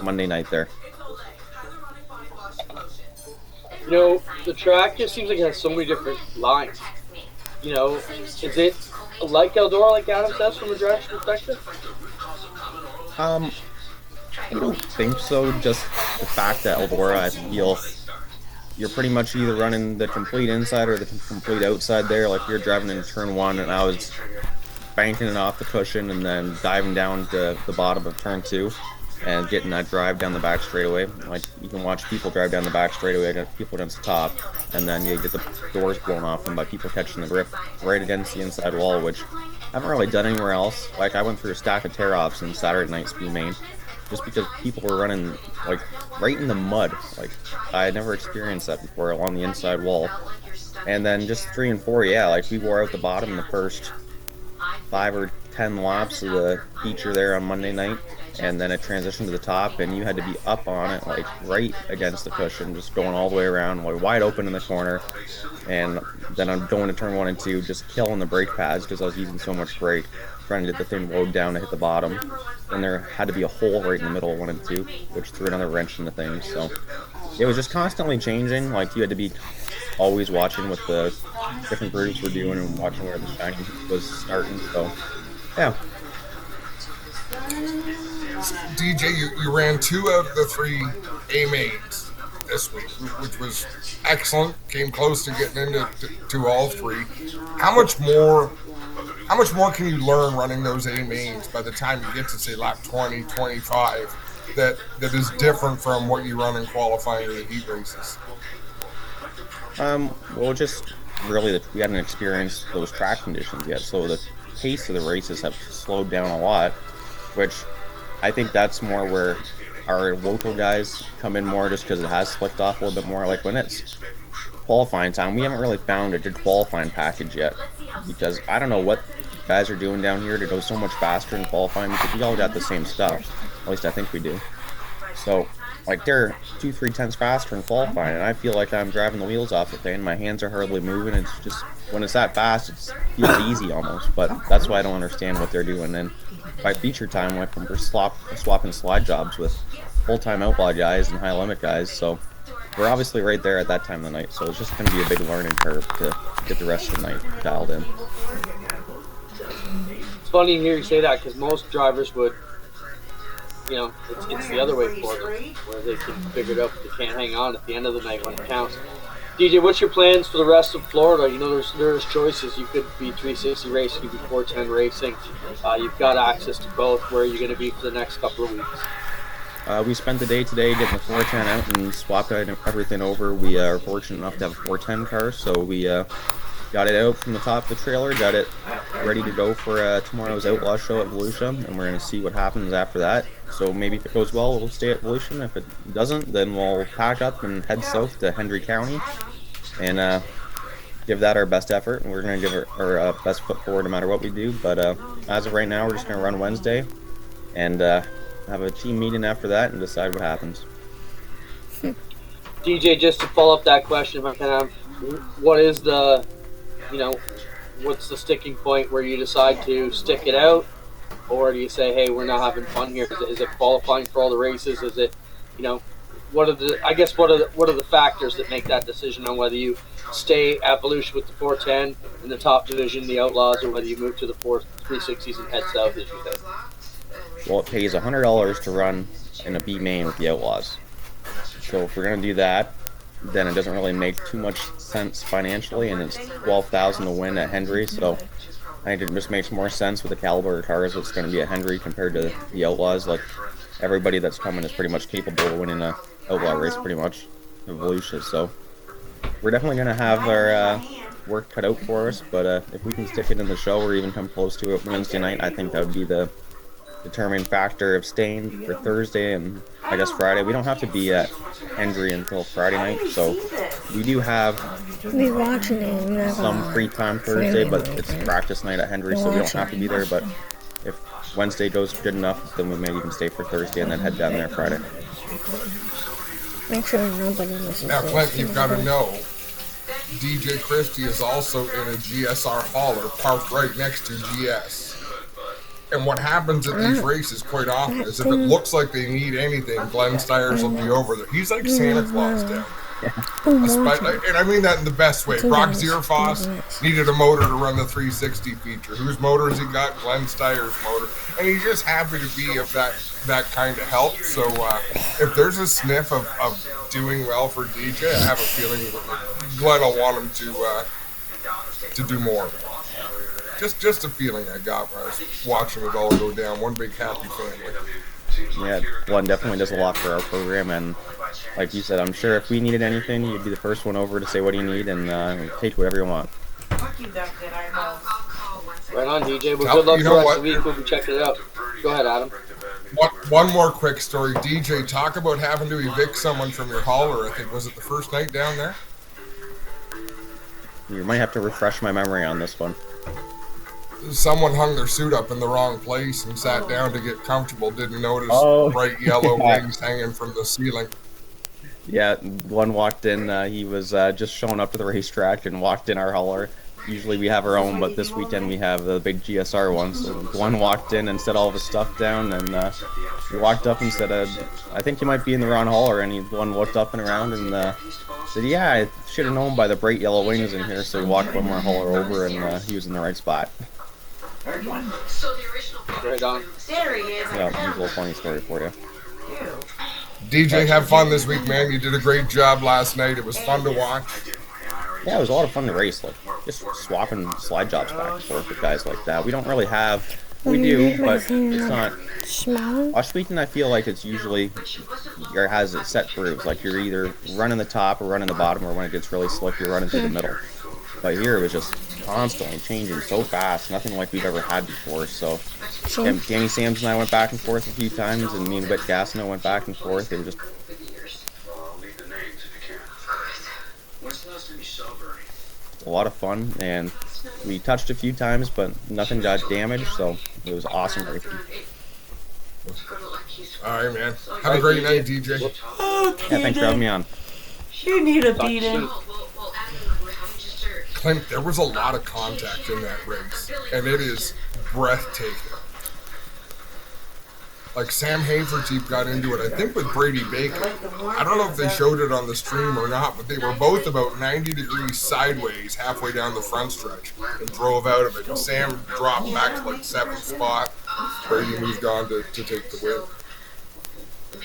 Monday night there. The track just seems like it has so many different lines. Is it like Eldora, like Adam says, from a driver's perspective? Um, I don't think so. Just the fact that Eldora, I feel you're pretty much either running the complete inside or the complete outside there. Like you're driving in turn one, and I was banking it off the cushion and then diving down to the bottom of turn two and getting that drive down the back straightaway. Like you can watch people drive down the back straightaway against people against the top, and then you get the doors blown off them by people catching the grip right against the inside wall, which I haven't really done anywhere else. Like I went through a stack of tear-offs in Saturday Night Speed Main just because people were running like right in the mud. Like I had never experienced that before along the inside wall. And then just 3 and 4, yeah, like we wore out the bottom in the first 5 or 10 laps of the feature there on Monday night, and then it transitioned to the top, and you had to be up on it, like right against the cushion, just going all the way around, like wide open in the corner. And then I'm going to turn 1 and 2, just killing the brake pads because I was using so much brake, trying to get the thing load down to hit the bottom. And there had to be a hole right in the middle of 1 and 2, which threw another wrench in the thing. So it was just constantly changing. Like you had to be always watching what the different groups were doing and watching where the shining was starting. So yeah. DJ, you ran 2 out of the 3 A mains this week, which was excellent. Came close to getting into to all 3. How much more can you learn running those A mains by the time you get to say lap 20, 25 that is different from what you run in qualifying the heat races? Well, just really we hadn't experienced those track conditions yet, so the pace of the races have slowed down a lot, which I think that's more where our local guys come in more just because it has slipped off a little bit more. Like when it's qualifying time, we haven't really found a good qualifying package yet because I don't know what guys are doing down here to go so much faster in qualifying because we all got the same stuff. At least I think we do. So like they're 2-3 tenths faster in qualifying, and I feel like I'm driving the wheels off the thing. My hands are hardly moving. It's just when it's that fast, it feels easy almost. But that's why I don't understand what they're doing. And by feature time, like we're swapping slide jobs with full-time outlaw guys and high limit guys. So we're obviously right there at that time of the night. So it's just going to be a big learning curve to get the rest of the night dialed in. It's funny to hear you say that because most drivers would. It's the other way for them, where they can figure it out, but they can't hang on at the end of the night when it counts. DJ, what's your plans for the rest of Florida? There's choices. You could be 360 racing, you could be 410 racing. You've got access to both. Where are you going to be for the next couple of weeks? We spent the day today getting the 410 out and swapped everything over. We are fortunate enough to have a 410 car, so we got it out from the top of the trailer, got it ready to go for tomorrow's Outlaw show at Volusia, and we're going to see what happens after that. So maybe if it goes well, we'll stay at Volusia. If it doesn't, then we'll pack up and head south to Hendry County and give that our best effort. And we're going to give our best foot forward no matter what we do. But as of right now, we're just going to run Wednesday and have a team meeting after that and decide what happens. DJ, just to follow up that question, what is the what's the sticking point where you decide to stick it out, or do you say, hey, we're not having fun here? Is it qualifying for all the races? Is it, what are the factors that make that decision on whether you stay at Volusia with the 410 in the top division, the Outlaws, or whether you move to the 360s and head south, as you said? Well, it pays $100 to run in a B main with the Outlaws. So if we're going to do that, then it doesn't really make too much sense financially, and it's $12,000 to win at Hendry, so I think it just makes more sense with the caliber of cars that's going to be at Hendry compared to the Outlaws. Like, everybody that's coming is pretty much capable of winning an Outlaw race, pretty much, at Volusia, so we're definitely going to have our work cut out for us, but if we can stick it in the show or even come close to it Wednesday night, I think that would be the determining factor of staying for Thursday and I guess Friday. We don't have to be at Hendry until Friday night, so we do have some free time Thursday, but it's practice night at Hendry, so we don't have to be there. But if Wednesday goes good enough, then we may even stay for Thursday and then head down there Friday. Make sure nobody listens. Now, Clint, you've got to know, DJ Christie is also in a GSR hauler parked right next to GS. And what happens at these races quite often is if it looks like they need anything, Glenn Stiers will be over there. He's like Santa Claus down there. And I mean that in the best way. Brock Zierfoss needed a motor to run the 360 feature. Whose motor has he got? Glenn Stiers' motor. And he's just happy to be of that kind of help. So if there's a sniff of doing well for DJ, I have a feeling Glenn will want him to do more. Just a feeling I got when I was watching it all go down. One big happy family. Yeah, Glenn definitely does a lot for our program, and like you said, I'm sure if we needed anything, you'd be the first one over to say what do you need, and take whatever you want. Right on, DJ. Well, good luck for the rest of the week. We'll be checking it out. Go ahead, Adam. One more quick story. DJ, talk about having to evict someone from your hauler. I think, was it the first night down there? You might have to refresh my memory on this one. Someone hung their suit up in the wrong place and sat down to get comfortable. Didn't notice bright yellow wings hanging from the ceiling. Yeah, Glenn walked in. He was just showing up to the racetrack and walked in our hauler. Usually we have our own, but this weekend we have the big GSR one. So Glenn walked in and set all of his stuff down, and he walked up and said, I think you might be in the wrong hauler. And Glenn looked up and around and said, yeah, I should have known by the bright yellow wings in here. So he walked one more hauler over, and he was in the right spot. Right on. There he is. Yeah, here's a little funny story for you. DJ, have fun this week, man. You did a great job last night. It was fun to watch. Yeah, it was a lot of fun to race. Like, just swapping slide jobs back and forth with guys like that. We don't really have... We do, but it's not... Washington, I feel like it's usually... has it set grooves. Like, you're either running the top or running the bottom, or when it gets really slick, you're running through the middle. But here it was just constantly changing so fast, nothing like we've ever had before. So Danny Sams and I went back and forth a few times, and me and Whit Gastineau went back and forth. It was just a lot of fun, and we touched a few times, but nothing got damaged, so it was awesome racing. All right, man. Have a great night, DJ. Okay, Yeah, thanks for having me on. you need a beating. Clint, there was a lot of contact in that race, and it is breathtaking. Like, Sam Haferteep got into it, I think, with Brady Baker. I don't know if they showed it on the stream or not, but they were both about 90 degrees sideways halfway down the front stretch and drove out of it. And Sam dropped back to, like, 7th spot. Brady moved on to take the win.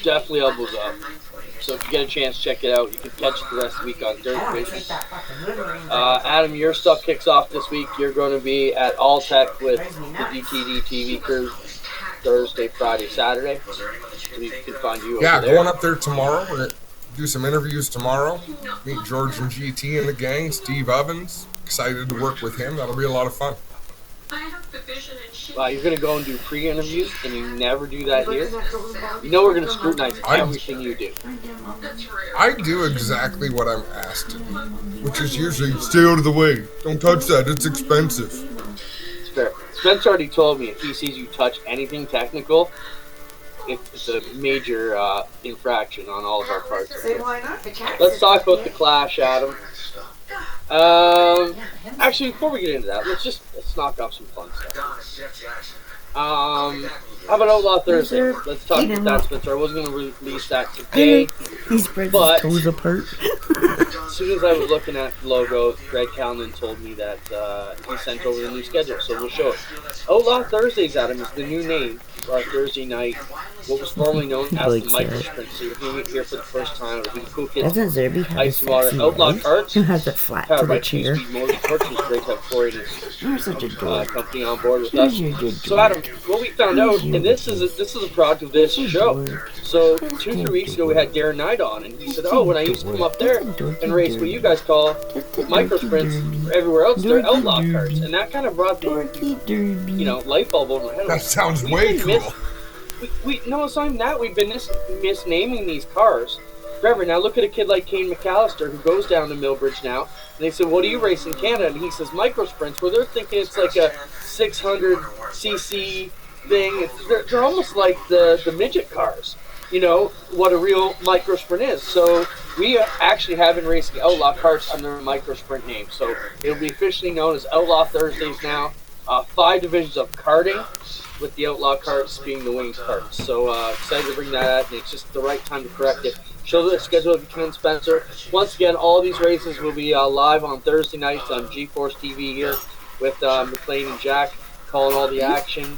Definitely elbows up. So if you get a chance, check it out. You can catch it the rest of the week on Dirt Vision. Adam, your stuff kicks off this week. You're going to be at Alltech with the DTD TV crew Thursday, Friday, Saturday. So we can find you over there. Going up there tomorrow. We're going to do some interviews tomorrow. Meet George and GT and the gang. Steve Ovens. Excited to work with him. That'll be a lot of fun. Wow, you're going to go and do pre-interviews, and you never do that here? You know we're going to scrutinize everything you do. I do exactly what I'm asked to do, which is usually stay out of the way. Don't touch that. It's expensive. It's fair. Spence already told me if he sees you touch anything technical, it's a major infraction on all of our parts. Let's talk about the Clash, Adam. Actually, before we get into that, let's knock off some fun stuff. How about Outlaw Thursday? Let's talk about that, Spencer. I wasn't going to release that today, but as soon as I was looking at the logo, Greg Callan told me that he sent over the new schedule, so we'll show it. Outlaw Thursdays, Adam, is the new name for our Thursday night, what was formerly known as the Microsprint. So you're hearing it here for the first time. It'll be the Cool Kids Doesn't Zerby have Ice a and Water sexy Outlaw voice? Carts. Who has it flat to Powered by the chair? Two-Speed Motorsports. It's great to have Corey and his You're such a dork. company on board with us. You're a good So Adam, what we found out, and this is a product of this show. So 2-3 weeks ago, we had Darren Knight on, and he said, "Oh, when I used to come up there and race what you guys call microsprints, everywhere else they're outlaw carts," and that kind of brought the light bulb over my head. That sounds way cool. No, it's not even that. We've been misnaming these cars forever. Now look at a kid like Kane McAllister who goes down to Millbridge now, and they said, "What do you race in Canada?" And he says, "Microsprints," where they're thinking it's like a 600cc thing. They're almost like the midget cars. You know what a real microsprint is. So we actually have been racing Outlaw carts under a microsprint name. So it'll be officially known as Outlaw Thursdays now. 5 divisions of karting, with the Outlaw carts being the wing carts. So excited to bring that out, and it's just the right time to correct it. Show the schedule of Ken Spencer. Once again, all these races will be live on Thursday nights on GeForce TV here with McLean and Jack calling all the action.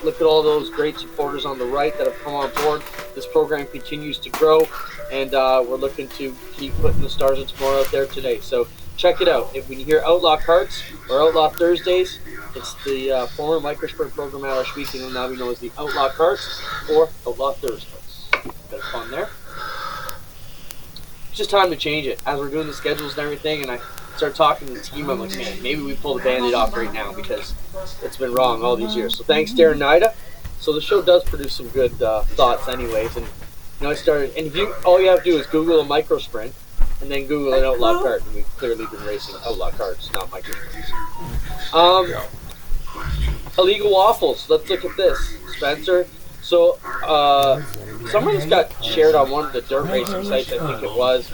Look at all those great supporters on the right that have come on board. This program continues to grow, and we're looking to keep putting the Stars of Tomorrow out there today. So check it out. If when you hear Outlaw Carts or Outlaw Thursdays, it's the former Microsport program out of Schweik, and now we know as the Outlaw Carts or Outlaw Thursdays. Bit of fun there. It's just time to change it. As we're doing the schedules and everything, and I start talking to the team, I'm like, man, maybe we pull the Band-Aid off right now because it's been wrong all these years. So thanks, Darren Nida. So the show does produce some good thoughts anyways. And I started, and if you, all you have to do is Google a micro sprint and then Google an Outlaw cart, and we've clearly been racing Outlaw carts, not micro sprints. Illegal waffles. Let's look at this, Spencer. So some of this got shared on one of the dirt racing sites, I think it was.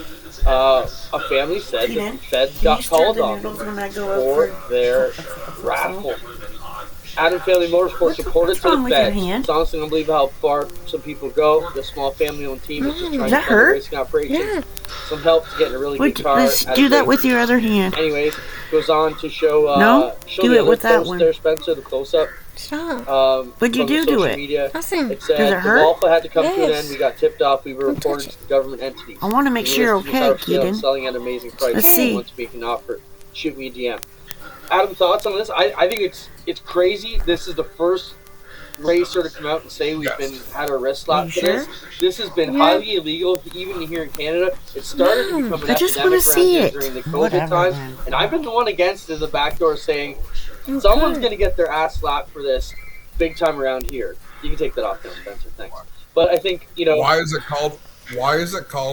A family said that the feds got called on for their raffle. Adam Family Motorsports reported to the feds. It's honestly unbelievable how far some people go. The small family-owned team is just trying to fund the racing operation. Yeah. Some help to get a really good car. Let's do that with your other hand. Anyways, goes on to show. No, show do it with that one. There, Spencer, the close-up. Stop. What'd you do to it? Media. Nothing. It said does it hurt? The waffle had to come to an end. We got tipped off. We were reported to the government entities. I want to make sure you're okay, Keaton. Selling at an amazing price. Let's see. Wants to make an offer. Shoot me a DM. Adam, thoughts on this? I think it's crazy. This is the first racer to come out and say we've had our wrist slapped for this. This has been highly illegal, even here in Canada. It started to become an epidemic around here during the COVID times, and I've been the one against it in the back door saying someone's going to get their ass slapped for this big time around here. You can take that off there, Spencer. Thanks. But I think, you know, why is it called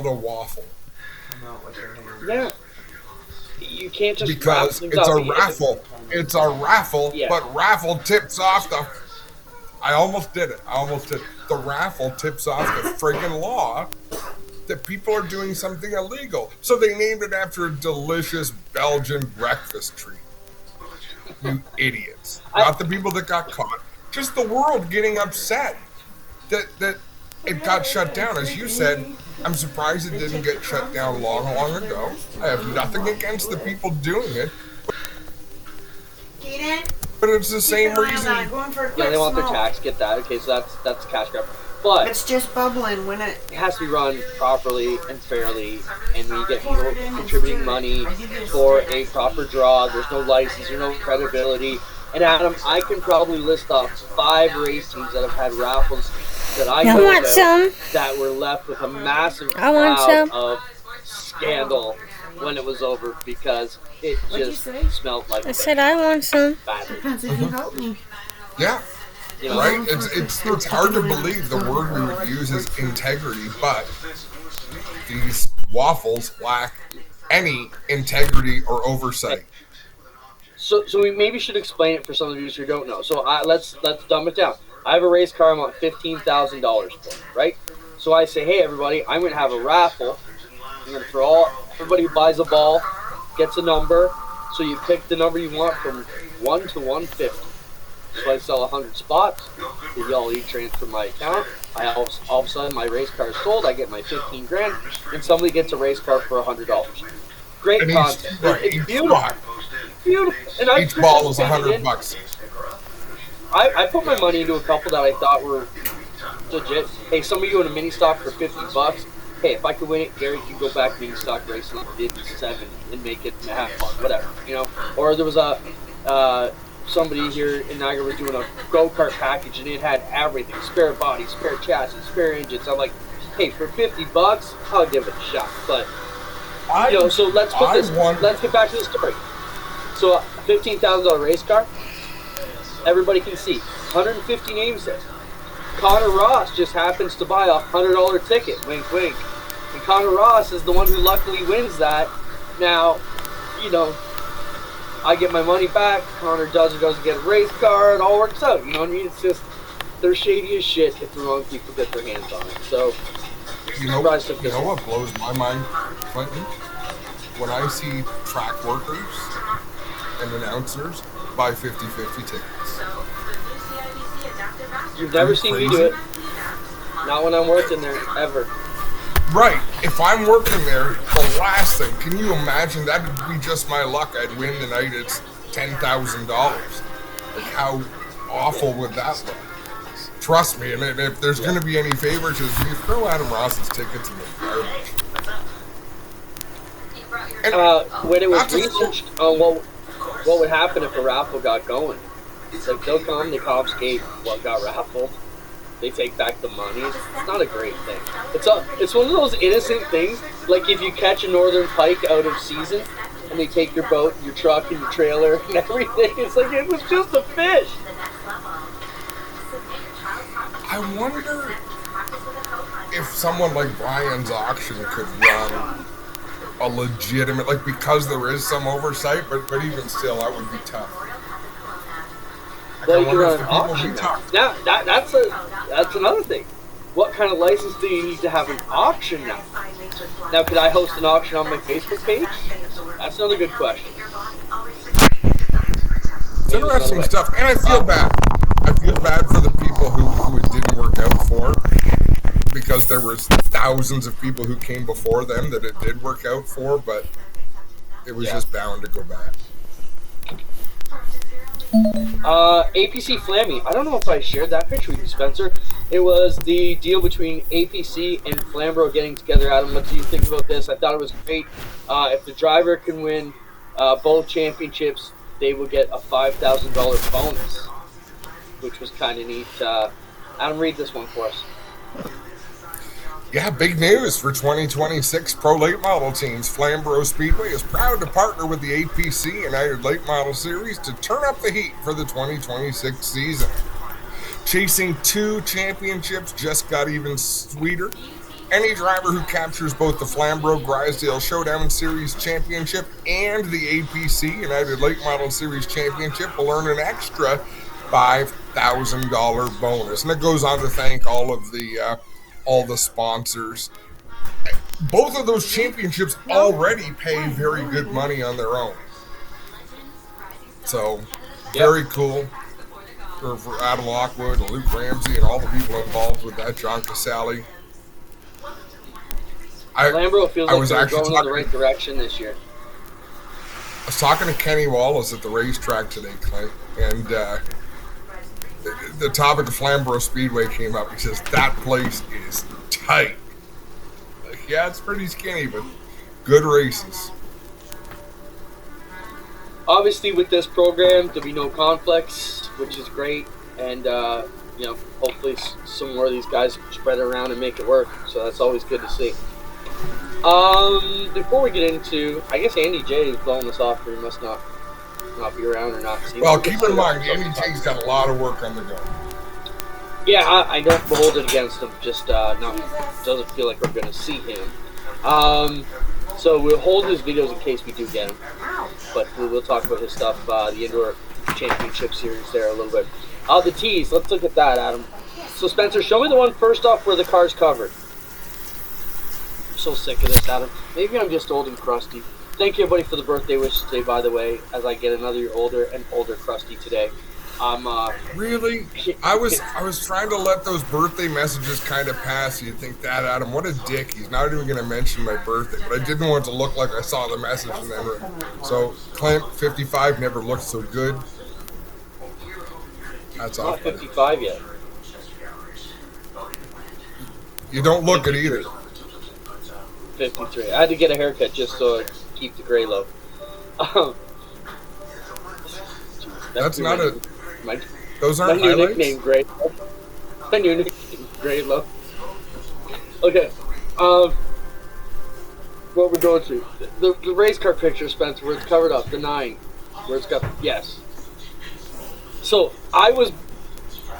a waffle? Yeah. You can't just because it's a raffle. It's a raffle, but raffle tips off the. I almost did it. The raffle tips off the friggin' law that people are doing something illegal. So they named it after a delicious Belgian breakfast treat. You idiots! Not the people that got caught. Just the world getting upset that it got shut down. As you said, I'm surprised it didn't get shut down long ago. I have nothing against the people doing it. But it's the same reason. Yeah, they want their tax. Get that. Okay, so that's cash grab. But it's just bubbling when it has to be run properly and fairly, and when you get people contributing money for a proper draw, there's no license, there's no credibility. And Adam, I can probably list off 5 race teams that have had raffles that I know about that were left with a massive cloud of scandal when it was over because it just smelled like. I said I want some. Depends if you help me. Yeah. You know, right? It's hard to believe the word we would use is integrity, but these waffles lack any integrity or oversight. So we maybe should explain it for some of you who don't know. So let's dumb it down. I have a race car I want $15,000 for, right? So I say, hey everybody, I'm going to have a raffle. I'm going to throw everybody who buys a ball gets a number. So you pick the number you want from 1 to 150. So I sell 100 spots. They all each transfer my account. All of a sudden my race car is sold. I get my 15 grand, and somebody gets a race car for $100. Great concept. It's beautiful. Beautiful. And each ball is $100. I put my money into a couple that I thought were legit. Hey, some of you in a mini stock for $50. Hey, if I could win it, Gary could go back mini stock racing like did in 7 and make it and have fun, whatever, you know. Or there was a somebody here in Niagara was doing a go-kart package and it had everything: spare body, spare chassis, spare engines. I'm like, hey, for $50, I'll give it a shot. But you know, so let's put this. Let's get back to the story. So a $15,000 race car, everybody can see 150 names there. Connor Ross just happens to buy a $100 ticket. Wink, wink. And Connor Ross is the one who luckily wins that. Now, you know, I get my money back. Connor does or doesn't get a race car. It all works out. You know what I mean? It's just, they're shady as shit if the wrong people get their hands on it. So, you know what blows my mind, Clinton? When I see track workers and announcers buy 50-50 tickets. You've never seen me do it. Not when I'm working there, ever. Right. If I'm working there, the last thing, can you imagine? That would be just my luck. I'd win the night. It's $10,000. Like, how awful would that look? Trust me, and if there's going to be any favoritism, you throw Adam Ross's tickets in the garbage. When it was researched on what would happen if a raffle got going, it's like they'll come, they confiscate what got raffled, they take back the money. It's not a great thing. It's one of those innocent things, like if you catch a northern pike out of season and they take your boat, your truck, and your trailer and everything. It's like it was just a fish. I wonder if someone like Brian's auction could run a legitimate, like, because there is some oversight, but even still, that would be tough. Well, you can run an auction now. That's another thing. What kind of license do you need to have an auction now? Now, could I host an auction on my Facebook page? That's another good question. It's interesting stuff, and I feel bad. I feel bad for the people who it didn't work out for, because there was thousands of people who came before them that it did work out for, but it was just bound to go bad. APC Flammy. I don't know if I shared that picture with you, Spencer. It was the deal between APC and Flamborough getting together. Adam, what do you think about this? I thought it was great. If the driver can win both championships, they will get a $5,000 bonus, which was kind of neat. Adam, read this one for us. Yeah, big news for 2026 Pro Late Model teams. Flamborough Speedway is proud to partner with the APC United Late Model Series to turn up the heat for the 2026 season. Chasing 2 championships just got even sweeter. Any driver who captures both the Flamborough Grisdale Showdown Series Championship and the APC United Late Model Series Championship will earn an extra $5,000 bonus. And it goes on to thank all the sponsors. Both of those championships already pay very good money on their own. So, very cool for Adam Lockwood and Luke Ramsey and all the people involved with that, John Casale. Flamborough feels like they're going in the right direction this year. I was talking to Kenny Wallace at the racetrack today, Clint, and the topic of Flamborough Speedway came up. He says, that place is tight. Like, yeah, it's pretty skinny, but good races. Obviously, with this program, there'll be no conflicts, which is great. And, hopefully some more of these guys spread around and make it work. So that's always good to see. Before we get into, I guess Andy J is blowing us off, but he must not be around or not. Well, keep in mind, Andy J's got a lot of work on the go. Yeah, I don't hold it against him. Just doesn't feel like we're going to see him. So we'll hold his videos in case we do get him. But we'll talk about his stuff, the Indoor Championship Series there a little bit. The tees, let's look at that, Adam. So Spencer, show me the one first off where the car's covered. I'm so sick of this, Adam. Maybe I'm just old and crusty. Thank you, everybody, for the birthday wishes today, by the way, as I get another year older and older crusty today. Really? I was trying to let those birthday messages kind of pass. You'd think that, Adam, what a dick. He's not even going to mention my birthday. But I didn't want it to look like I saw the message and then. So, Clint, 55 never looked so good. That's not off. 55 yet. You don't look it either. 53. I had to get a haircut just so I keep the gray low. That's not a. Those my aren't new highlights? Nickname, Gray. My new nickname, Gray Low. Okay. What we're going to. The race car picture, Spencer, where it's covered up, the 9. Where it's got. Yes. So, I was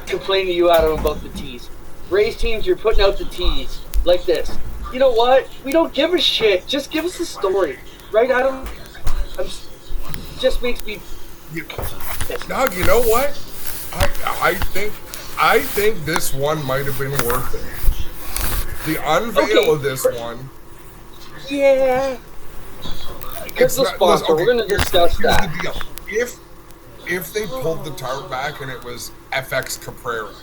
complaining to you, Adam, about the tees. Race teams, you're putting out the tees like this. You know what? We don't give a shit. Just give us the story. Right, Adam? Just makes me... No, you know what? I think this one might have been worth it. The unveil of this one. Yeah. It's the sponsor. We're going to discuss that. Here's the deal. If they pulled the tarp back and it was FX Caprera,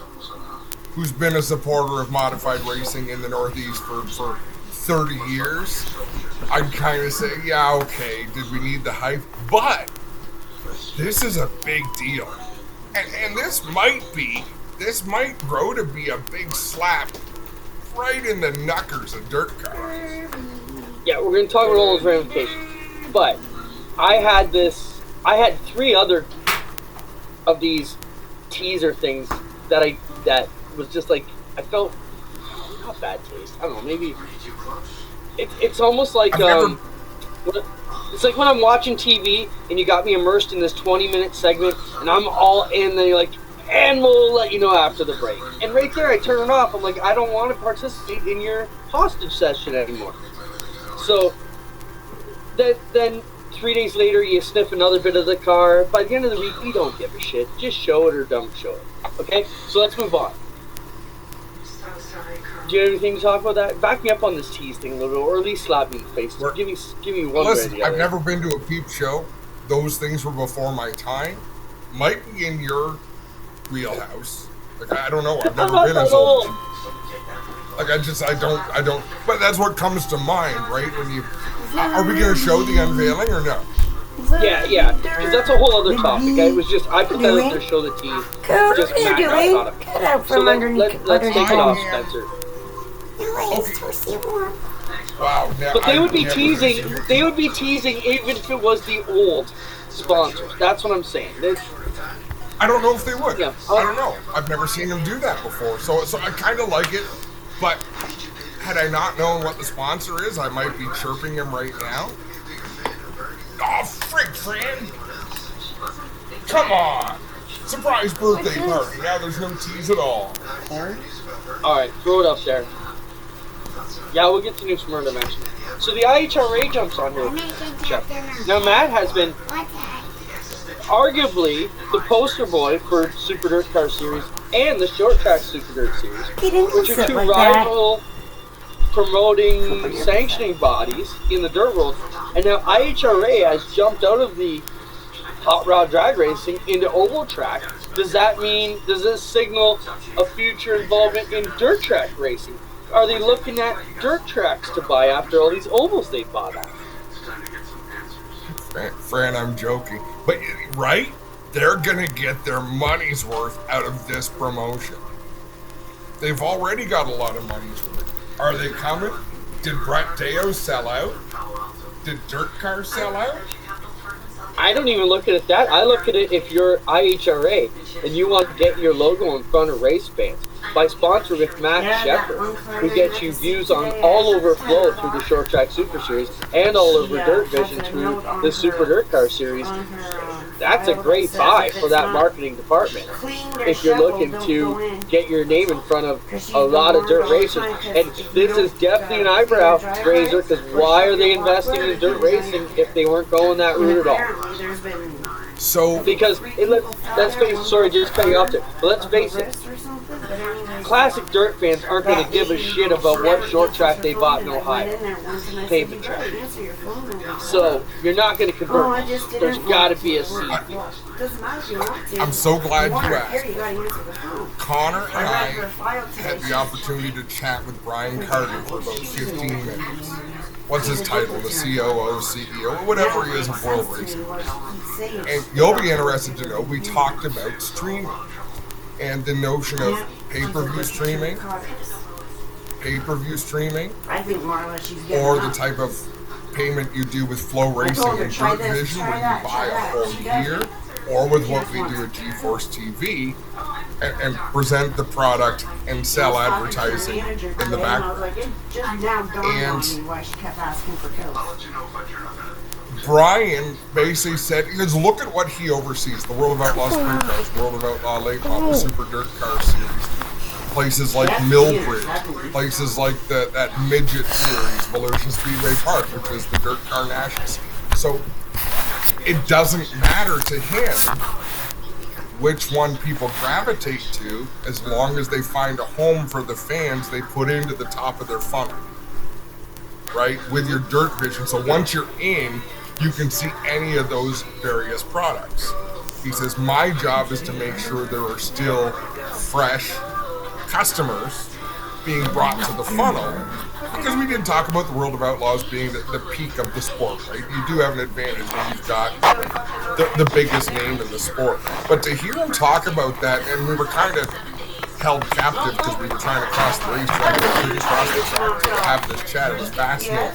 who's been a supporter of modified racing in the Northeast for 30 years, I'd kind of say, yeah, okay, did we need the hype? But this is a big deal. And this might grow to be a big slap right in the knuckers of dirt cars. Yeah, we're going to talk about all those ramifications. But I had 3 other of these teaser things that was just like, I felt not bad taste. I don't know, maybe it's almost like it's like when I'm watching TV and you got me immersed in this 20-minute segment and I'm all in, then you're like, and we'll let you know after the break. And right there, I turn it off. I'm like, I don't want to participate in your hostage session anymore. So then 3 days later, you sniff another bit of the car. By the end of the week, we don't give a shit. Just show it or don't show it. Okay? So let's move on. Do you have anything to talk about that? Back me up on this tease thing a little bit, or at least slap me in the face. Give me one. Listen, I've never been to a peep show. Those things were before my time. Might be in your wheelhouse. Like, I don't know. I've never been as old. Like, I don't. But that's what comes to mind, right? When you, are we going to show the unveiling or no? Yeah. Because that's a whole other topic. It was just, I put that up there to show the tease. Just Matt got thought of. Get out So from underneath. let's take it off, Spencer. Wow. Now, But they would be teasing. They would be teasing even if it was the old sponsors. That's what I'm saying. I don't know if they would. Yeah. I don't know. I've never seen them do that before. So I kind of like it. But had I not known what the sponsor is, I might be chirping him right now. Oh, frick, friend! Come on! Surprise birthday party. Now there's no tease at all. Alright, throw it up there. Yeah, we'll get to New Smyrna next. So the IHRA jumps on here. Now Matt has been arguably the poster boy for Super Dirt Car Series and the Short Track Super Dirt Series, which are 2 rival promoting, sanctioning bodies in the dirt world. And now IHRA has jumped out of the hot rod drag racing into oval track. Does this signal a future involvement in dirt track racing? Are they looking at dirt tracks to buy after all these ovals they bought out? Fran, I'm joking. But, right? They're going to get their money's worth out of this promotion. They've already got a lot of money's worth. Are they coming? Did Brett Deo sell out? Did Dirt Cars sell out? I don't even look at it that. I look at it if you're IHRA and you want to get your logo in front of race fans by sponsoring with Matt Shepard, who gets you views on all over Flow through the Short Track Super Series and all over Dirt Vision through the Super Dirt Car Series. That's a great buy for that marketing department if you're looking to get your name in front of a lot of dirt racers. And this is definitely an eyebrow raiser, because why are they investing in dirt racing if they weren't going that route at all? So, because let's face it, sorry, just cutting you off there, but let's face it, classic dirt fans aren't going to give a shit about what short track they bought in Ohio, pavement track. So you're not going to convert. There's got to be a seed. I'm so glad you asked. Connor and I had the opportunity to chat with Brian Carter for about 15 minutes. What's his title? The COO, CEO, whatever he is of World Racing. And you'll be interested to know, we talked about streaming and the notion of pay-per-view streaming, or the type of payment you do with Flow Racing and Dirt Vision, where you buy a whole year, or with what we do at GeForce TV, and present the product and sell advertising in the background. And Brian basically said, because look at what he oversees: the World of Outlaw Sprint Cars, World of Outlaw Late Model, Super Dirt Car Series, places like Millbridge, places like that midget series, Volusia Speedway Park, which is the Dirt Car National Series. So it doesn't matter to him which one people gravitate to, as long as they find a home for the fans they put into the top of their funnel, right, with your Dirt Vision. So once you're in, you can see any of those various products. He says, my job is to make sure there are still fresh, customers being brought to the funnel, because we did talk about the World of Outlaws being the peak of the sport, right? You do have an advantage when you've got the biggest name in the sport. But to hear him talk about that, and we were kind of held captive because we were trying to cross the racetrack to have this chat, it was fascinating.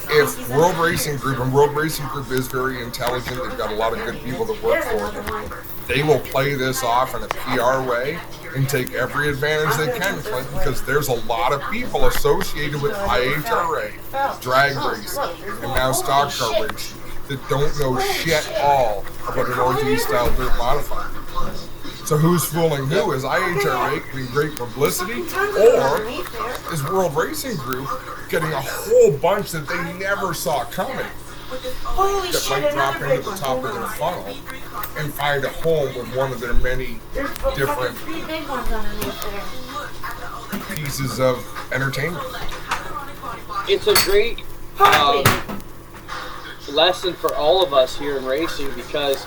If World Racing Group, and World Racing Group is very intelligent, they've got a lot of good people that work for them, they will play this off in a PR way and take every advantage they can, Clint, because there's a lot of people associated with IHRA, drag racing, and now stock car racing that don't know shit all about an OG-style dirt modifier. So who's fooling who? Is IHRA getting great publicity, or is World Racing Group getting a whole bunch that they never saw coming that might drop into the top of their funnel and find a home with one of their many different pieces of entertainment? It's a great lesson for all of us here in racing, because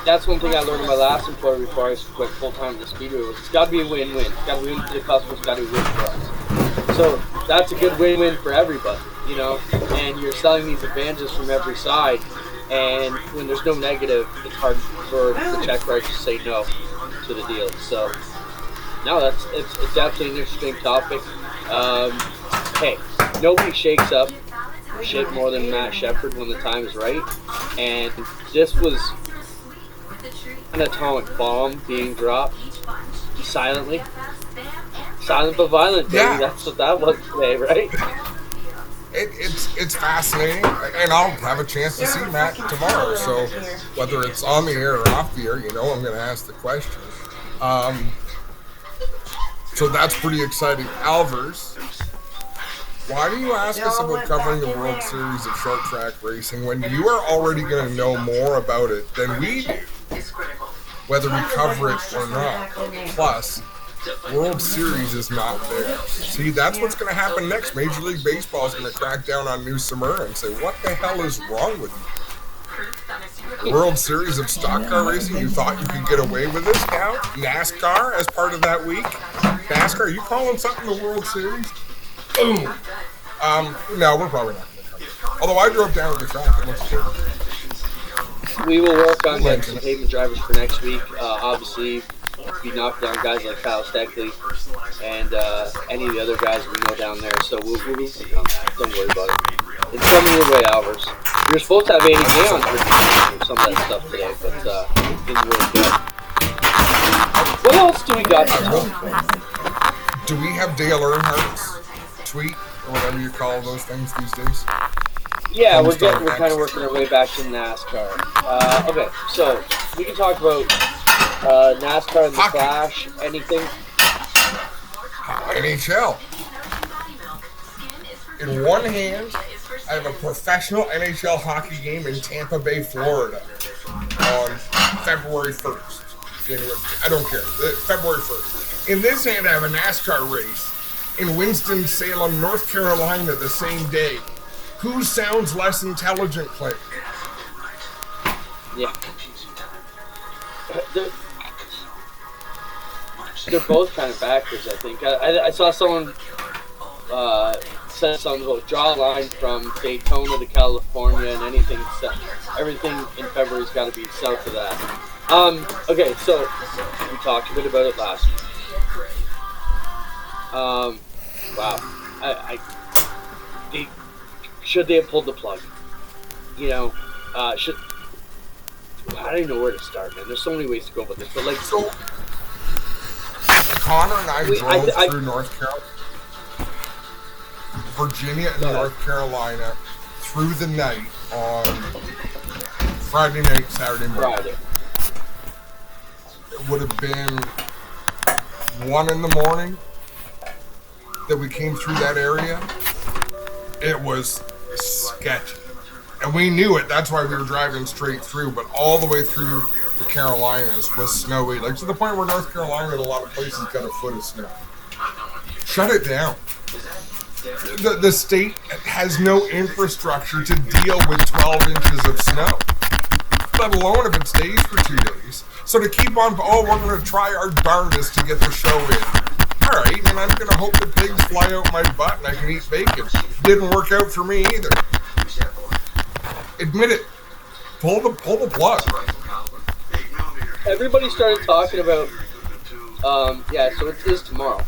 that's one thing I learned in my last employer before I went full-time to Speedway. It's got to be a win-win. It's got to be win for the customers, it's got to be win for us. So that's a good win-win for everybody, you know, and you're selling these advantages from every side, and when there's no negative, it's hard for the check writers to say no to the deal. So, no, it's definitely an interesting topic. Hey, nobody shakes up shit more than Matt Shepard when the time is right, and this was an atomic bomb being dropped silently. Silent but violent, baby. Yeah. That's what that was today, right? It's fascinating, and I'll have a chance to see Matt tomorrow. So whether it's on the air or off the air, you know I'm going to ask the question. So that's pretty exciting. Alvers, why do you ask us about covering the World Series of Short Track Racing when you are already going to know more about it than we do, whether we cover it or not? Plus, World Series is not there. See, that's what's going to happen next. Major League Baseball is going to crack down on New Smyrna and say, what the hell is wrong with you? World Series of Stock Car Racing, you thought you could get away with this now? NASCAR as part of that week? NASCAR, are you calling something the World Series? Boom! No, we're probably not going to cover it. Although I drove down to the track, it looks good. We will work on getting some pavement drivers for next week. Obviously, be knocking down guys like Kyle Steckley and any of the other guys we know down there. So we'll don't worry about it. It's coming your way, Alvers. You're supposed to have Andy Gay on for some of that stuff today, but didn't really get. What else do we got to talk about? Do we have Dale Earnhardt's tweet or whatever you call those things these days? Yeah, we're kind of working our way back to NASCAR. Okay, so we can talk about NASCAR and the Clash. Anything? NHL. In one hand, I have a professional NHL hockey game in Tampa Bay, Florida on February 1st. I don't care. February 1st. In this hand, I have a NASCAR race in Winston-Salem, North Carolina the same day. Who sounds less intelligent, Clint? Yeah. They're both kind of backwards, I think. I saw someone said something about draw a line from Daytona to California, and everything in February's got to be south of that. Okay, so we talked a bit about it last week. Wow. Should they have pulled the plug? You know, I don't even know where to start, man. There's so many ways to go with this, but like, so Connor and I drove through North Carolina, Virginia and North Carolina through the night on Friday night, Saturday morning. Friday. It would have been 1 a.m. that we came through that area. It was sketchy. And we knew it. That's why we were driving straight through. But all the way through the Carolinas was snowy. Like to the point where North Carolina in a lot of places got a foot of snow. Shut it down. The state has no infrastructure to deal with 12 inches of snow, let alone if it stays for 2 days. So So to keep on, we're going to try our darndest to get the show in. All right, and I'm going to hope the pigs fly out my butt and I can eat bacon. Didn't work out for me either. Admit it. Pull the plug. Everybody started talking about, so it is tomorrow.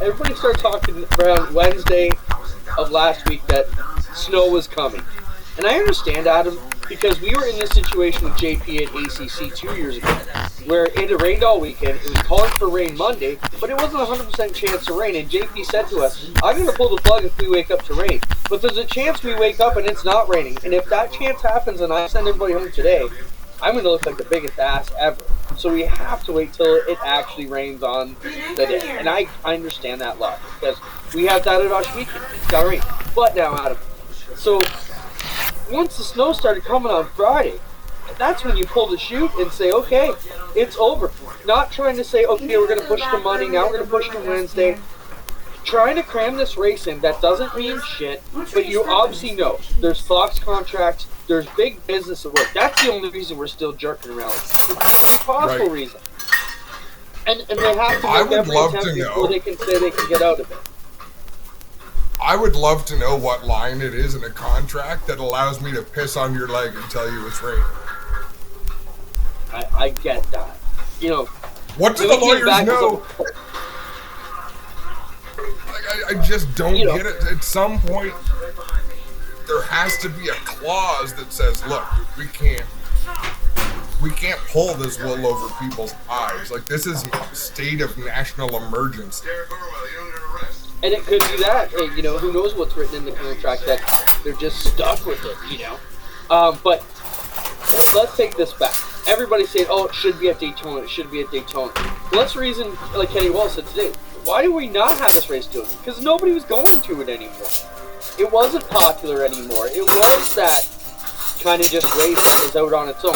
Everybody started talking around Wednesday of last week that snow was coming. And I understand, Adam, because we were in this situation with JP at ACC 2 years ago, where it had rained all weekend. It was calling for rain Monday, but it wasn't a 100% chance of rain. And JP said to us, I'm going to pull the plug if we wake up to rain. But there's a chance we wake up and it's not raining. And if that chance happens and I send everybody home today, I'm going to look like the biggest ass ever. So we have to wait till it actually rains on the day. And I understand that logic, because we have that at Osh weekend. It's got to rain. But now, Adam, so once the snow started coming on Friday, that's when you pull the chute and say, okay, it's over. Not trying to say, okay, we're going to push to Monday, now we're going to push to Wednesday. Trying to cram this race in, that doesn't mean shit, but you obviously know there's Fox contracts, there's big business at work. That's the only reason we're still jerking around. It's the possible reason. And they have to make every attempt before they can say they can get out of it. I would love to know what line it is in a contract that allows me to piss on your leg and tell you it's raining. I get that. You know, what do the lawyers know? I just don't get it. At some point, there has to be a clause that says, look, we can't pull this wool over people's eyes. Like, this is a state of national emergency. And it could be that, hey, you know, who knows what's written in the contract, that they're just stuck with it, you know. But let's take this back. Everybody's saying, oh, it should be at Daytona, it should be at Daytona. Let's reason, like Kenny Wallace said today, why do we not have this race to it? Because nobody was going to it anymore. It wasn't popular anymore. It was that kind of just race that was out on its own.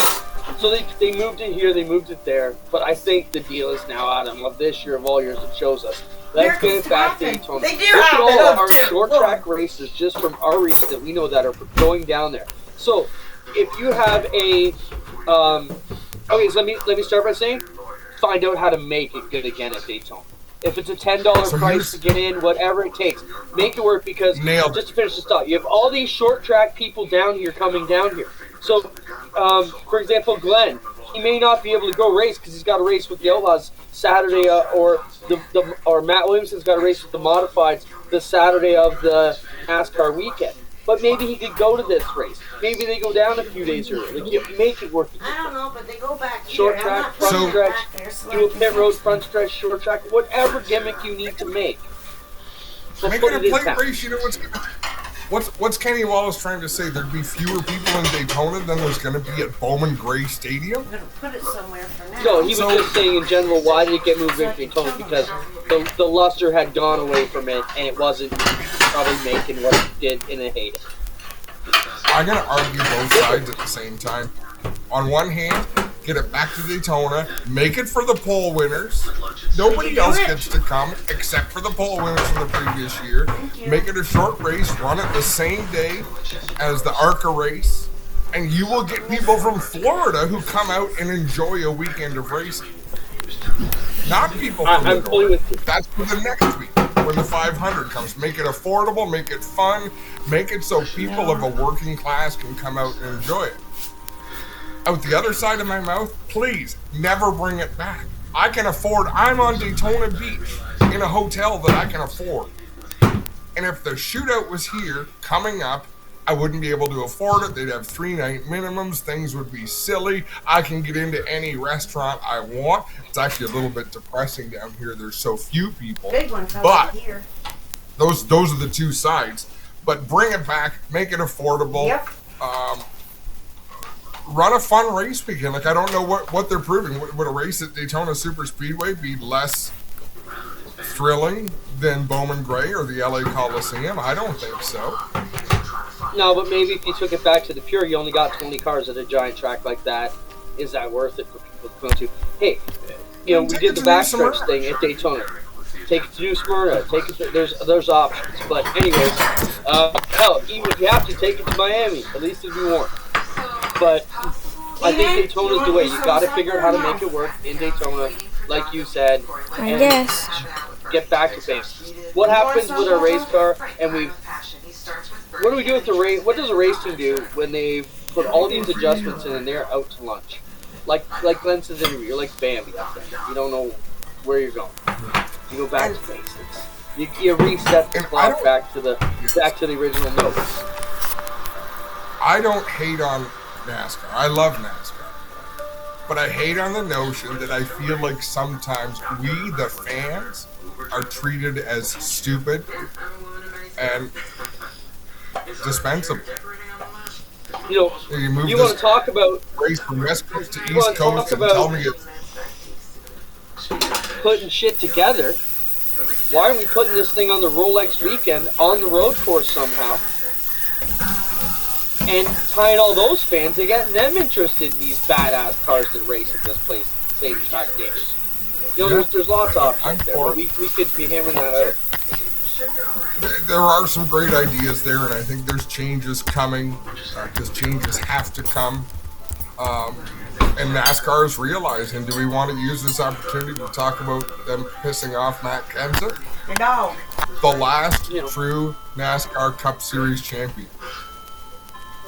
So they moved it here, they moved it there. But I think the deal is now, Adam, of this year, of all years, it shows us. Let's get it back to Daytona. Look at all our short track races just from our region that we know that are going down there. So if you have a okay, so let me start by saying, find out how to make it good again at Daytona. If it's a $10 price to get in, whatever it takes, make it work, because just to finish this thought, you have all these short track people down here coming down here. So, for example, Glenn, he may not be able to go race because he's got to race with the Outlaws Saturday, or Matt Williamson's got to race with the Modifieds the Saturday of the NASCAR weekend. But maybe he could go to this race. Maybe they go down a few days early. Like, you make it work. I don't know, but they go back short track, front stretch, do a pit road, front stretch, short track, whatever gimmick you need to make. So make it a plate race. You know what's Kenny Wallace trying to say? There'd be fewer people in Daytona than there's going to be at Bowman Gray Stadium? I'm going to put it somewhere for now. No, he was just saying in general, why did it get moved into Daytona? Because the luster had gone away from it, and it wasn't probably making what it did in a heyday. I'm going to argue both sides at the same time. On one hand, get it back to Daytona, make it for the pole winners. Nobody else gets to come except for the pole winners from the previous year. Make it a short race, run it the same day as the ARCA race, and you will get people from Florida who come out and enjoy a weekend of racing. Not people from the north. That's for the next week when the 500 comes. Make it affordable, make it fun, make it so people of a working class can come out and enjoy it. Out the other side of my mouth, please never bring it back. I can afford, I'm on Daytona Beach in a hotel that I can afford. And if the shootout was here coming up, I wouldn't be able to afford it. They'd have 3-night minimums. Things would be silly. I can get into any restaurant I want. It's actually a little bit depressing down here. There's so few people. Big one but here. Those are the two sides. But bring it back, make it affordable. Yep. Run a fun race weekend. Like, I don't know what they're proving. Would a race at Daytona Super Speedway be less thrilling than Bowman Gray or the LA Coliseum? I don't think so. No, but maybe if you took it back to the pure, you only got 20 cars at a giant track like that. Is that worth it for people to come to? Hey, you know, we did the backstretch thing at Daytona. Take it to New Smyrna. Take it to, there's options. But anyways, hell, even if you have to, take it to Miami. At least it'll be warm. But I think Daytona's the way. You got to figure out how to make it work in Daytona, like you said. I and guess. Get back to basics. What happens with a race car? And what do we do with the race? What does a race team do when they put all these adjustments in and they're out to lunch? Like Glenn says interview, you're like Bambi out there. You don't know where you're going. You go back to basics. You reset the clock back to the original notes. I don't hate on NASCAR. I love NASCAR. But I hate on the notion that I feel like sometimes we, the fans, are treated as stupid and dispensable. You want to talk about race from West Coast to East Coast and tell me it's putting shit together. Why aren't we putting this thing on the Rolex weekend on the road course somehow? And tying all those fans and getting them interested in these badass cars that race at this place, same track days. There's lots of options there, but we could be hammering that out. There are some great ideas there, and I think there's changes coming, because changes have to come. And NASCAR is realizing, do we want to use this opportunity to talk about them pissing off Matt Kenseth? No. The last true NASCAR Cup Series champion.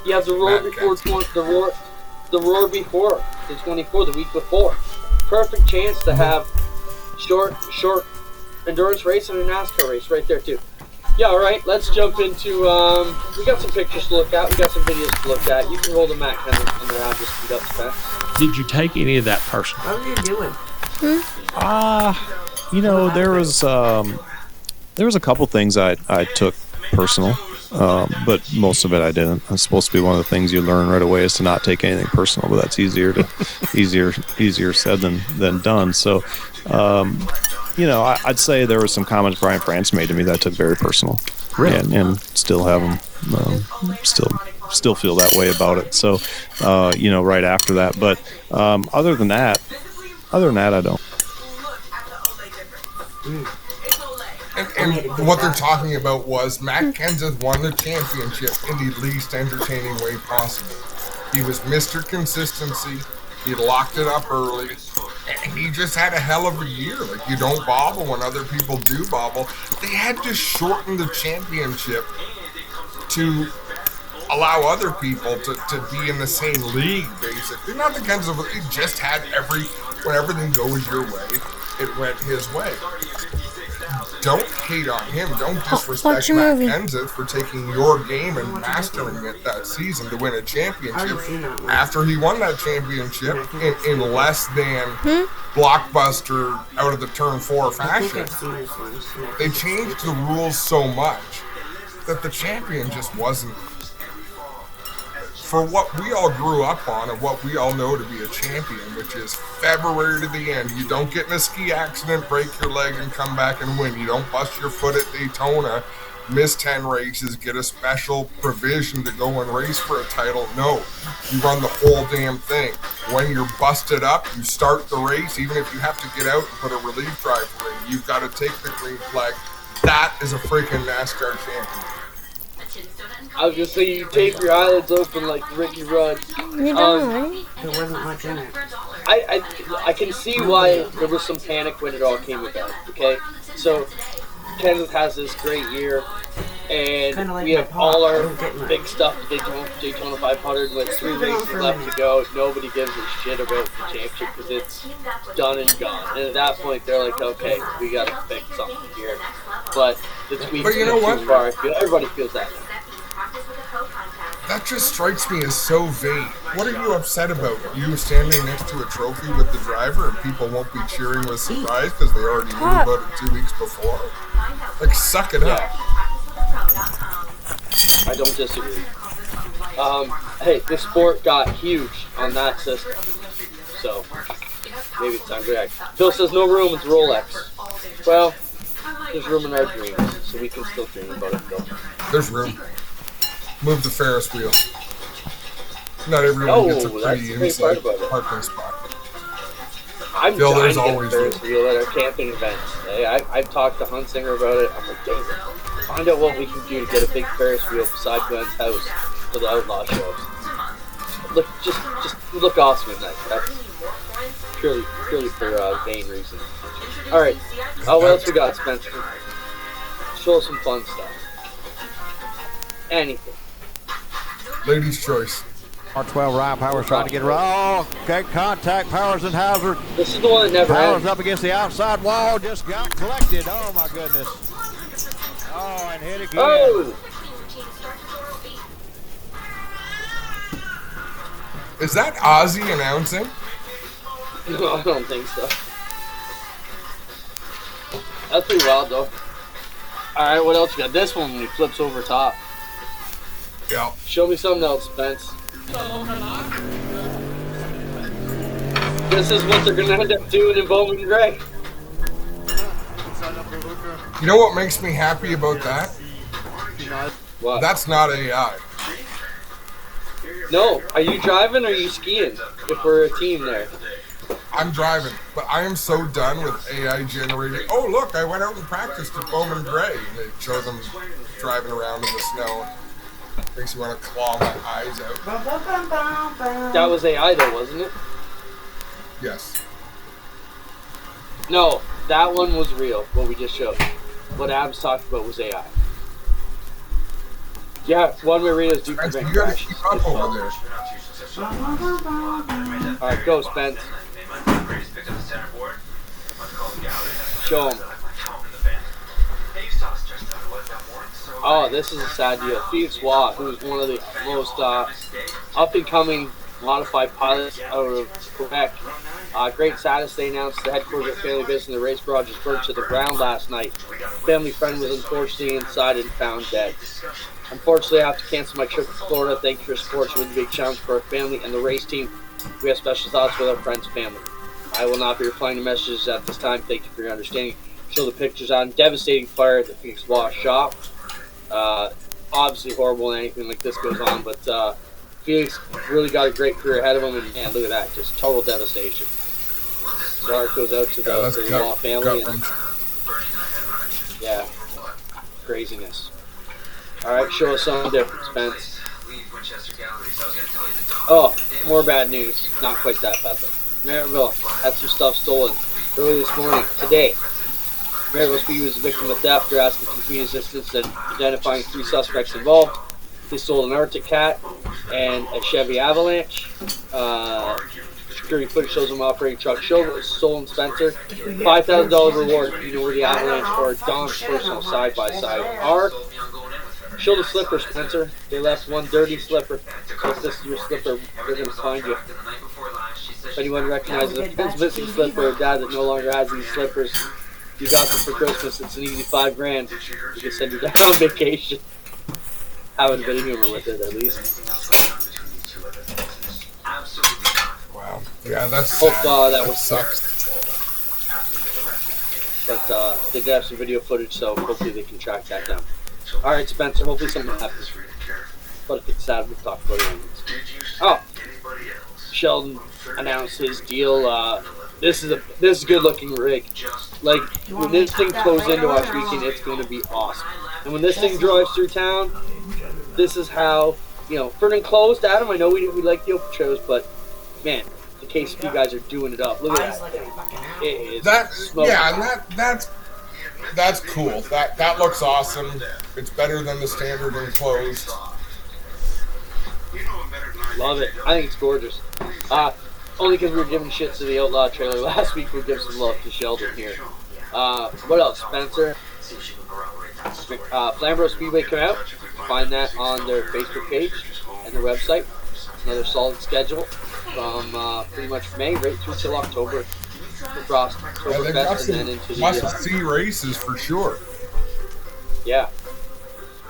Yeah, the roar before the roar before the 24, the week before. Perfect chance to have short endurance race and a NASCAR race right there too. Yeah, all right. Let's jump into. We got some pictures to look at. We got some videos to look at. You can roll the Matt Kenseth in there. I'll just speed up Spence. Did you take any of that personally? What are you doing? There was a couple things I took personal. But most of it I didn't. It's supposed to be one of the things you learn right away is to not take anything personal, but that's easier said than done. So, I'd say there were some comments Brian France made to me that I took very personal, really, and still have them, still feel that way about it. So, right after that. But other than that, I don't. And what they're talking about was Matt Kenseth won the championship in the least entertaining way possible. He was Mr. Consistency. He locked it up early. And he just had a hell of a year. Like, you don't bobble when other people do bobble. They had to shorten the championship to allow other people to be in the same league, basically. Not the Kenseth, it just had when everything goes your way, it went his way. Don't hate on him. Don't disrespect Matt Kenseth for taking your game and mastering it that season to win a championship. After he won that championship in less than blockbuster out of the turn 4 fashion, they changed the rules so much that the champion just wasn't for what we all grew up on and what we all know to be a champion, which is February to the end. You don't get in a ski accident, break your leg, and come back and win. You don't bust your foot at Daytona, miss 10 races, get a special provision to go and race for a title. No, you run the whole damn thing. When you're busted up, you start the race, even if you have to get out and put a relief driver in. You've got to take the green flag. That is a freaking NASCAR champion. I was gonna say you tape your eyelids open like Ricky Rudd. You don't. There wasn't much in it. I can see why there was some panic when it all came about. Okay, so Kenseth has this great year, and we have all our big stuff to Daytona 500 with 3 races left to go. Nobody gives a shit about the championship because it's done and gone. And at that point, they're like, okay, we got to fix something here. But it's weeks too far. Everybody feels that now. That just strikes me as so vague. What are you upset about? You standing next to a trophy with the driver and people won't be cheering with surprise because they already knew about it 2 weeks before? Like, suck it up. I don't disagree. Hey, this sport got huge on that system. So, maybe it's time to react. Phil says no room with Rolex. Well, there's room in our dreams, so we can still dream about it, Phil. There's room. Move the Ferris wheel. Not everyone gets a pretty inside parking spot. I'm Phil, trying to get a Ferris wheel at our camping events. I've talked to Hunsinger about it. I'm like, dang it. Find out what we can do to get a big Ferris wheel beside Glenn's house for the Outlaw shows. look awesome at night. That's purely for vain reasons. All right. What else we got, Spencer? Show us some fun stuff. Anything. Ladies' choice. R12 Ryan Powers trying to get it right. Oh, okay, contact. Powers and Hauser. This is the one that never Powers ends. up against the outside wall. Just got collected. Oh, my goodness. Oh, and hit again. Oh! Is that Ozzy announcing? No, I don't think so. That's pretty wild, though. Alright, what else you got? This one when he flips over top. Yeah. Show me something else, Spence. This is what they're going to end up doing in Bowman Gray. You know what makes me happy about that? What? That's not AI. No, are you driving or are you skiing? If we're a team there. I'm driving, but I am so done with AI generated. Oh, look, I went out and practiced at Bowman Gray. And they show them driving around in the snow. Makes you want to claw my eyes out. That was AI though, wasn't it? Yes. No, that one was real, what we just showed. What Abs talked about was AI. Yeah, one-way radios do Spence, prevent you gotta crashes. keep up over there. Alright, go, Spence. Show him. Oh, this is a sad deal. Felix Watt, who is one of the most up-and-coming modified pilots out of Quebec. Great status. They announced the headquarters of Family Business in the race garage was burned to the ground last night. Family friend was unfortunately inside and found dead. Unfortunately, I have to cancel my trip to Florida. Thank you for your support. It's a really big challenge for our family and the race team. We have special thoughts with our friends and family. I will not be replying to messages at this time. Thank you for your understanding. Show the pictures on devastating fire at the Phoenix Watt shop. Obviously horrible when anything like this goes on, but Felix really got a great career ahead of him, and man, look at that, just total devastation. So our heart goes out to the Watt family, and yeah, craziness. All right, show us something different, Spence. Oh, more bad news. Not quite that bad though. Maryville had some stuff stolen early this morning. Today, Maryville Speedway was a victim of theft. They're asking for community assistance and identifying 3 suspects involved. They stole an Arctic Cat and a Chevy Avalanche. Security footage shows them operating truck. Stolen Spencer. $5,000 reward if you know where the Avalanche or Don's personal side-by-side are. Show the slipper, Spencer. They left one dirty slipper. So if this is your slipper, they're going to find you. If anyone recognizes a friend's missing slipper or dad that no longer has these slippers, you got them for Christmas. It's an easy $5,000. You can send your dad on vacation. Having a bit of humor with it, at least. Wow. Yeah, that's Hope sad. that was sucks. But they did have some video footage, so hopefully they can track that down. All right, Spencer. Hopefully something happens. But if it's sad, we'll talk about it. Oh, Sheldon announced his deal. This is a good looking rig. Like when this thing goes into our weekend, it's going to be awesome. And when this thing drives through town, this is how for an enclosed. Adam, I know we like the open shows, but man, the KCP guys are doing it up. Look at that. It is smoking. Yeah, and that's cool. That looks awesome. It's better than the standard enclosed. Love it. I think it's gorgeous. Only because we were giving shit to the Outlaw trailer last week, we'll give some love to Sheldon here. What else, Spencer? Flamborough Speedway come out. Find that on their Facebook page and their website. Another solid schedule from pretty much May right through till October. Across Yeah, they've got Oktoberfest and then into some the must-see races for sure. yeah.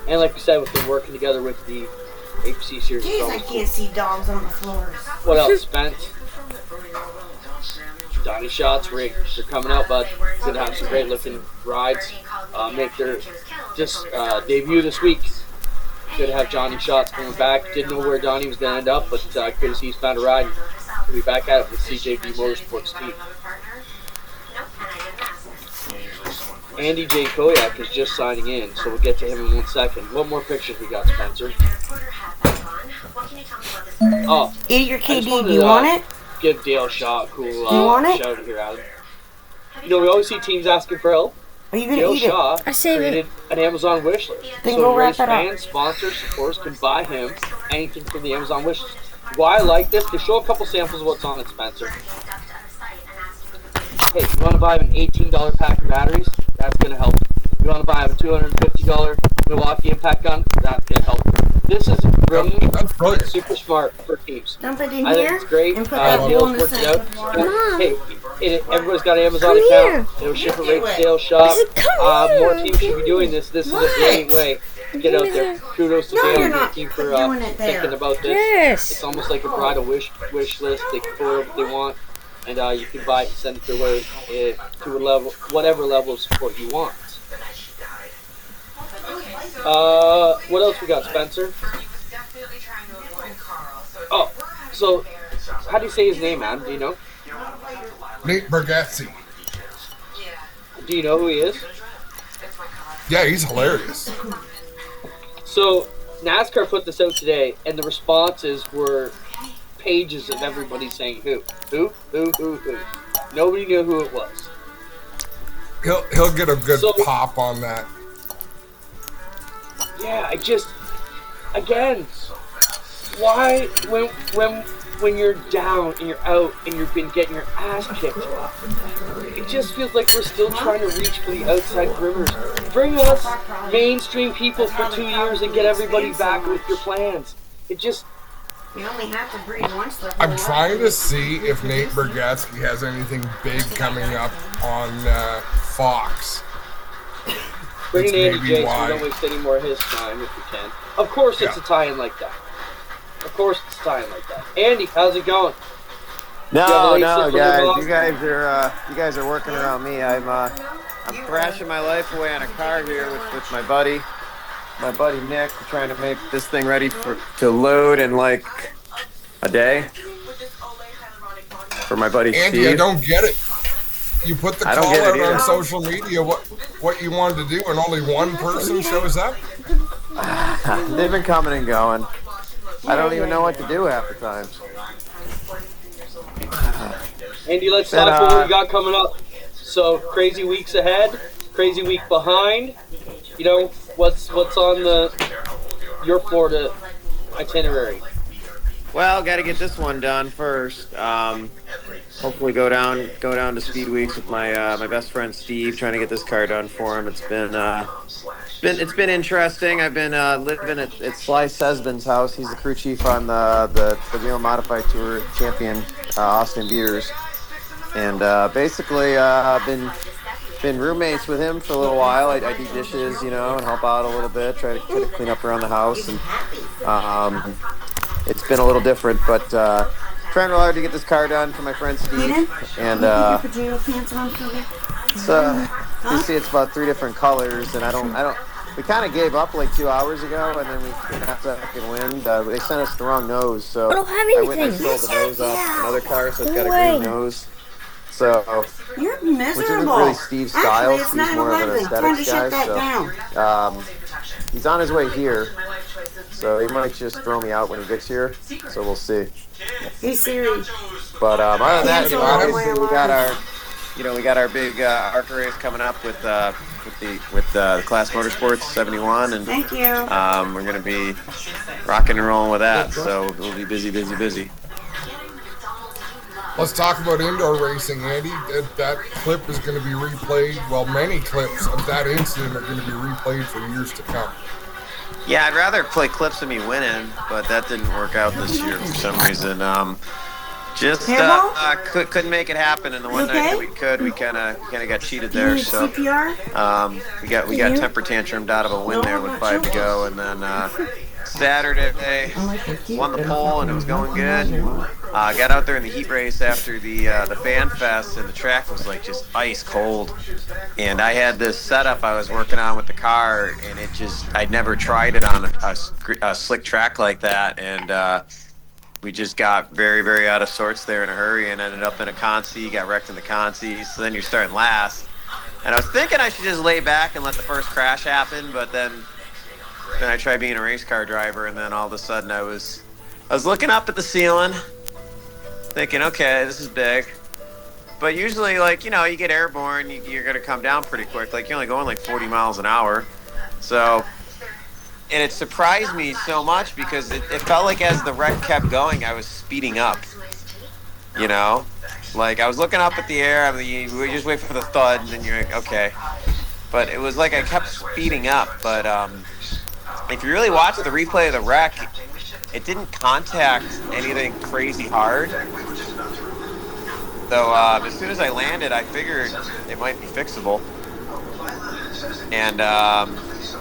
And like we said, we've been working together with the HC Series. Jeez, I can't see dogs on the floors. What else, Spence? Donnie Shots rig. They're coming out, bud. Gonna have some great looking rides. Make their debut this week. Good to have Johnny Shots coming back. Didn't know where Donnie was gonna end up, but good to see he's found a ride. We'll be back at it with CJB Motorsports team. Andy J. Koyak is just signing in, so we'll get to him in 1 second. What more pictures we got, Spencer? Oh, Eat your I just KD. wanted Do you to, want it? give Dale Shaw a cool you want it? shout out here, Adam. You know, we always see teams asking for help. Are you gonna Dale eat it? Shaw I saved created an Amazon wish list. Then So go wrap race it up. fans, sponsors, supporters can buy him anything from the Amazon wish list. Why I like this, to show a couple samples of what's on it, Spencer. Hey, you want to buy him an $18 pack of batteries? That's going to help. You want to buy him a $250 Milwaukee Impact gun? That's going to help. This is brilliant. That's brilliant. Super smart for teams. Dump it in I think here it's great. and put that bowl Dale's in the worked it out. center. Mom. Hey, everybody's got an Amazon Come account. It'll ship it right to Dale Shop. I said, come More here. teams should be doing this. This is a brilliant way to get out there. Kudos to No, Dale you're and your not team for doing it there. thinking about this. Yes. It's almost like a bridal wish list. They can put what they want, and you can buy it and send it their way to a level, whatever level of support you want. What else we got, Spencer? Oh, so how do you say his name, man? Do you know? Nate Bargatze. Do you know who he is? Yeah, he's hilarious. So NASCAR put this out today, and the responses were pages of everybody saying who. Nobody knew who it was. He'll get a good So- pop on that. Yeah, again, why when you're down and you're out and you've been getting your ass kicked, it just feels like we're still trying to reach for the outside perimeters. Bring us mainstream people for 2 years and get everybody back with your plans. It just, You only have to breathe once. The whole I'm life. trying to see if Nate Bargatze has anything big coming up on Fox. bring in That's Andy maybe J so we why. don't waste any more of his time if we can. Of course it's Yeah. a tie-in like that. Andy, how's it going? You have a No, late no, shift from your guys. boss? You guys are working around me. I'm thrashing my life away on a car here with my buddy Nick. We're trying to make this thing ready to load in like a day. For my buddy Andy, Steve. I don't get it. You put the I don't call get it out on either. social media what you wanted to do, and only one person shows up. They've been coming and going. I don't even know what to do half the time. Andy, let's Then, talk what we got coming up. So crazy weeks ahead, crazy week behind. You know what's on your Florida itinerary? Well, got to get this one done first. Hopefully, go down to Speed Weeks with my best friend Steve, trying to get this car done for him. It's been interesting. I've been living at Sly Sesbin's house. He's the crew chief on the Wheel Modified Tour champion, Austin Beers, and basically I've been roommates with him for a little while. I do dishes, and help out a little bit, try to clean up around the house, and it's been a little different, but trying real hard to get this car done for my friend Steve. Eden? And Put your pajama pants on for me. it's you see it's about 3 different colors, and I don't. We kind of gave up like 2 hours ago, and then we got that fucking wind. They sent us the wrong nose, so I don't have I went and anything. sold the nose off another car, so it's got a Go green nose. So, You're which miserable. isn't really Steve's style. Actually, it's He's more of an 9/11. Time to aesthetics shut guy. that So, down. he's on his way here, so he might just throw me out when he gets here. So we'll see. Hey Siri. But other than that, Cancel obviously all we got my our big ARCA race coming up with the Class Motorsports 71, and Thank you. we're gonna be rocking and rolling with that. So we'll be busy. Let's talk about indoor racing, Andy. That clip is going to be replayed. Well, many clips of that incident are going to be replayed for years to come. Yeah, I'd rather play clips of me winning, but that didn't work out this year for some reason. Couldn't make it happen, and the one night that we could, we kind of got cheated Do you there. need So CPR? we got temper tantrumed out of a win there with 5 to go, and then Saturday won the pole, and it was going good. Got out there in the heat race after the Fan Fest, and the track was like just ice cold. And I had this setup I was working on with the car, and I'd never tried it on a slick track like that, and we just got very, very out of sorts there in a hurry and ended up in a consi, got wrecked in the consi. So then you're starting last. And I was thinking I should just lay back and let the first crash happen, but then I tried being a race car driver, and then all of a sudden I was I was looking up at the ceiling, thinking, okay, this is big. But usually, like, you know, you get airborne, you're going to come down pretty quick. Like, you're only going like 40 miles an hour. So, and it surprised me so much because it felt like as the wreck kept going, I was speeding up. You know? Like, I was looking up at the air, I mean, we just wait for the thud, and then you're like, okay. But it was like I kept speeding up. But if you really watch the replay of the wreck, it didn't contact anything crazy hard. So as soon as I landed, I figured it might be fixable. And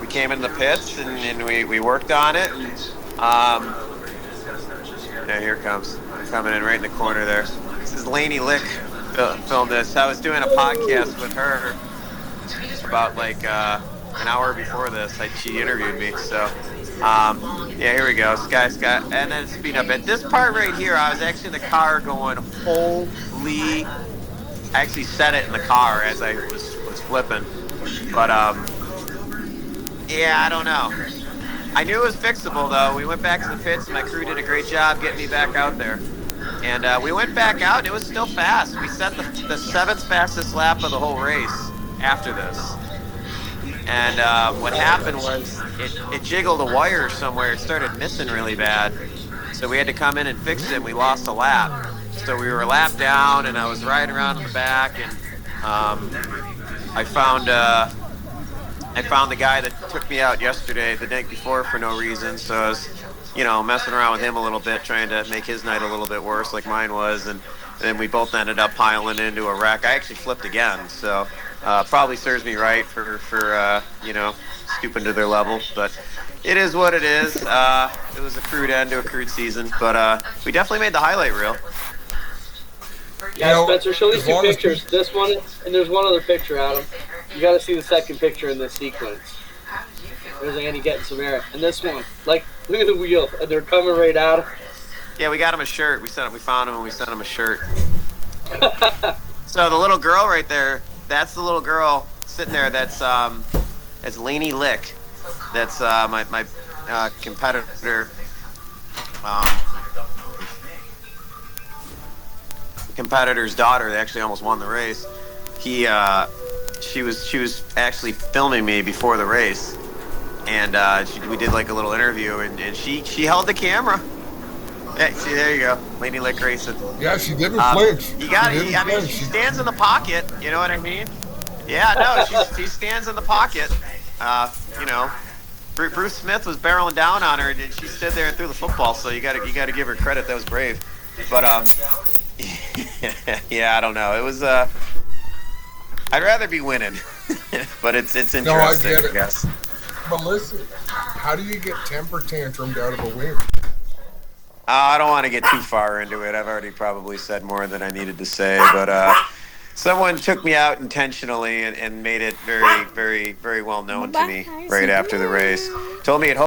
we came in the pits and we worked on it. Yeah, here it comes. Coming in right in the corner there. This is Lainey Lick filmed this. I was doing a podcast with her about like an hour before this. She interviewed me. So yeah, here we go. Sky. And then speed up. At this part right here, I was actually in the car going, holy. I actually said it in the car as I was flipping. But yeah, I don't know. I knew it was fixable though. We went back to the pits and my crew did a great job getting me back out there. And we went back out and it was still fast. We set the 7th fastest lap of the whole race after this. And what happened was it jiggled a wire somewhere. It started missing really bad. So we had to come in and fix it and we lost a lap. So we were a lap down and I was riding around in the back and I found the guy that took me out yesterday, the night before, for no reason. So I was, you know, messing around with him a little bit, trying to make his night a little bit worse like mine was. And then we both ended up piling into a wreck. I actually flipped again. So probably serves me right for you know, stooping to their level. But it is what it is. It was a crude end to a crude season. But we definitely made the highlight reel. Yeah, Spencer, show these two pictures. This one, and there's one other picture, Adam. You got to see the second picture in this sequence. There's Andy getting some air. And this one, like, look at the wheel, and they're coming right at him. Yeah, we got him a shirt. We found him and we sent him a shirt. So the little girl right there, that's the little girl sitting there. That's Lainey Lick. That's my competitor. Competitor's daughter. They actually almost won the race. She was actually filming me before the race, and we did like a little interview, and she held the camera. Yeah, see, there you go, Lainey Lick Racing. Yeah, she didn't flinch. You got it. I mean, she stands in the pocket. You know what I mean? Yeah, no, she stands in the pocket. You know, Bruce Smith was barreling down on her, and she stood there and threw the football. So you got to give her credit. That was brave. But yeah, I don't know. It was I'd rather be winning, but it's interesting. No, I get it. I guess. But listen, how do you get temper tantrumed out of a win? I don't want to get too far into it. I've already probably said more than I needed to say, but someone took me out intentionally and made it very, very, very well known to me right after the race. Told me at home.